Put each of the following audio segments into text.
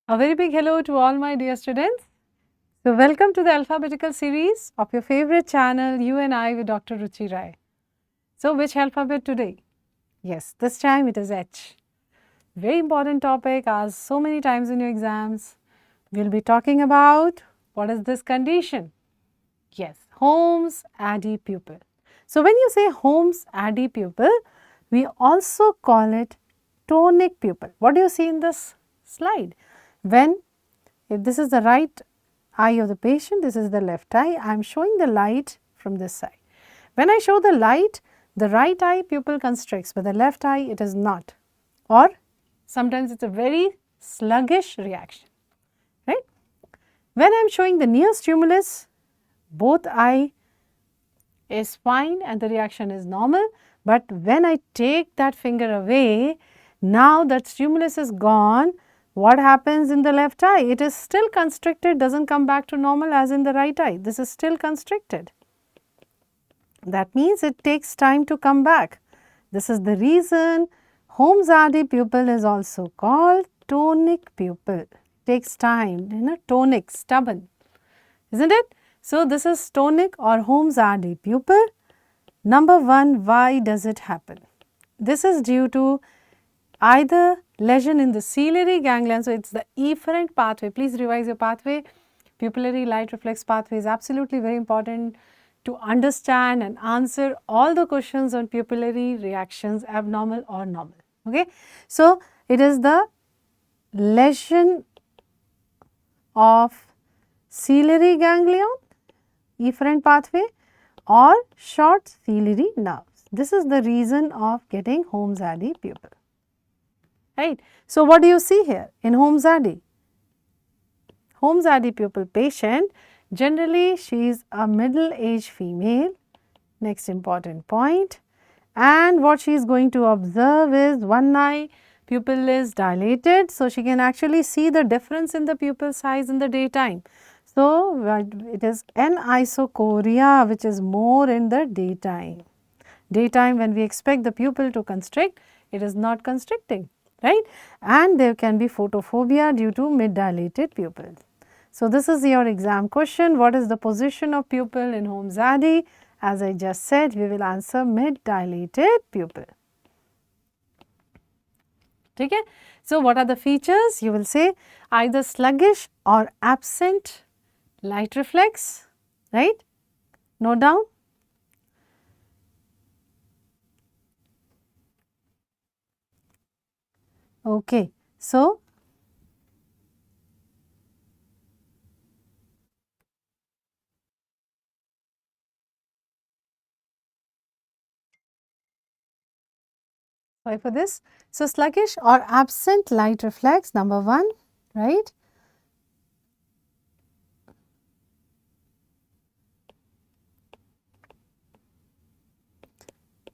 A very big hello to all my dear students. So, welcome to the alphabetical series of your favorite channel, You and I with Dr. Ruchi Rai. So, which alphabet today? Yes, this time it is H. Very important topic asked so many times in your exams. We'll be talking about what is this condition? Yes, Holmes Addy pupil. So, when you say Holmes Addy pupil, we also call it tonic pupil. What do you see in this slide? If this is the right eye of the patient, this is the left eye, I am showing the light from this side. When I show the light, the right eye pupil constricts, but the left eye it is not, or sometimes it is a very sluggish reaction, right. When I am showing the near stimulus, both eye is fine and the reaction is normal, but when I take that finger away, now that stimulus is gone, what happens in the left eye? It is still constricted, does not come back to normal as in the right eye. This is still constricted. That means it takes time to come back. This is the reason Holmes-Addy pupil is also called tonic pupil. Takes time, tonic, stubborn, isn't it? So, this is tonic or Holmes-Addy pupil. Number 1, why does it happen? This is due to either lesion in the ciliary ganglion. So, it is the efferent pathway. Please revise your pathway. Pupillary light reflex pathway is absolutely very important to understand and answer all the questions on pupillary reactions, abnormal or normal. Okay. So, it is the lesion of ciliary ganglion, efferent pathway, or short ciliary nerves. This is the reason of getting Holmes-Addy pupil. Right. So, what do you see here in Holmes-Addy? Holmes-Addy pupil patient, generally she is a middle aged female, next important point, and what she is going to observe is one eye pupil is dilated. So, she can actually see the difference in the pupil size in the daytime. So, it is anisocoria which is more in the daytime. Daytime when we expect the pupil to constrict, it is not constricting, right, and there can be photophobia due to mid dilated pupils. So, this is your exam question. What is the position of pupil in Holmes-Addy? As I just said, we will answer mid dilated pupil. Okay. So, what are the features? You will say either sluggish or absent light reflex, right. Note down. Okay. So, sorry for this. So, sluggish or absent light reflex, number 1, right.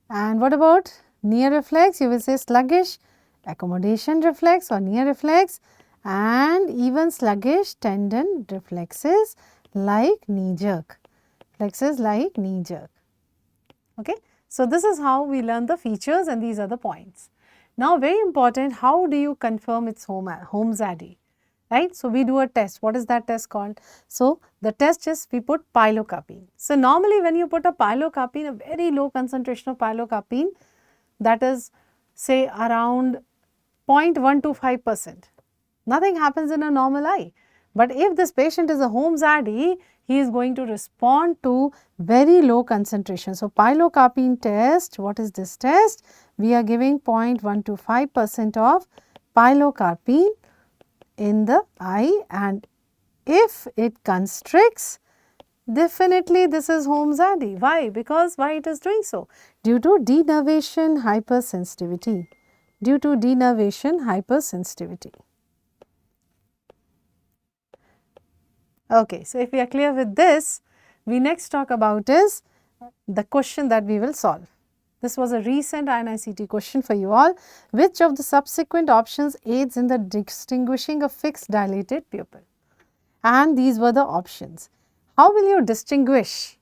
And what about near reflex? You will say sluggish accommodation reflex or near reflex, and even sluggish tendon reflexes like knee jerk, reflexes like knee jerk. Okay. So, this is how we learn the features and these are the points. Now, very important, how do you confirm it's Holmes-Addy, right? So, we do a test. What is that test called? So, the test is we put pilocarpine. So, normally when you put a pilocarpine, a very low concentration of pilocarpine, that is say around 0.125%, nothing happens in a normal eye. But if this patient is a Holmes-Addy, he is going to respond to very low concentration. So, pilocarpine test, what is this test? We are giving 0.125% of pilocarpine in the eye, and if it constricts, definitely this is Holmes-Addy. Why? Because why it is doing so? Due to denervation hypersensitivity. Due to denervation hypersensitivity. Okay, so if we are clear with this, we next talk about is the question that we will solve. This was a recent INICET question for you all. Which of the subsequent options aids in the distinguishing a fixed dilated pupil? And these were the options. How will you distinguish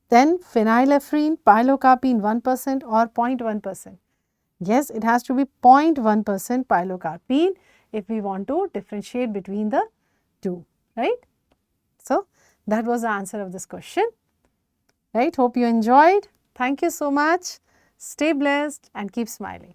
then phenylephrine, pilocarpine 1% or 0.1%? Yes, it has to be 0.1% pilocarpine if we want to differentiate between the two, right? So, that was the answer of this question, right? Hope you enjoyed. Thank you so much. Stay blessed and keep smiling.